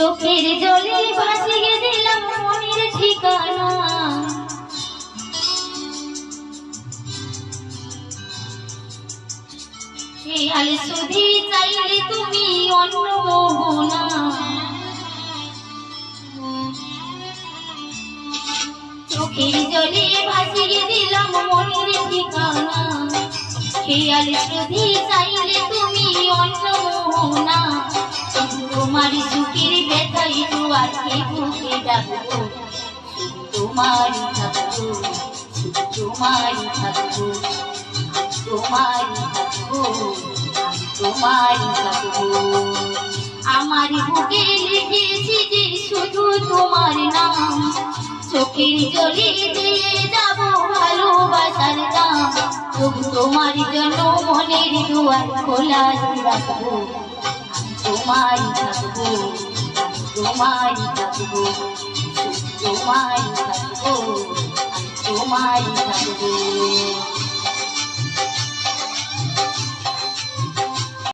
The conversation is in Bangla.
চোখের জলে ভাসিয়ে দিলাম মনের ঠিকানা। খেয়াল শুধু চাইলে তুমি অন্য মোহনা। চোখের জলে ভাসিয়ে দিলাম মনের ঠিকানা। খেয়াল শুধু চাইলে তুমি অন্য মোহনা। তোমার সুখের ব্যথাই দুয়ারকে বুকে ডাকবো, তোমারই থাকবো, তোমারই থাকবো, তোমারই থাকবো, তোমারই থাকবো। আমার বুকে লিখেছি যে শুধু তোমার নাম, চোখের জলে দিয়ে যাবো ভালোবাসার দাম। তবু তোমার জন্য মনের দুয়ার খোলা রাখবো, তোমারই থাকবো, তোমারই থাকবো, তোমারই থাকবো, তোমারই থাকবো।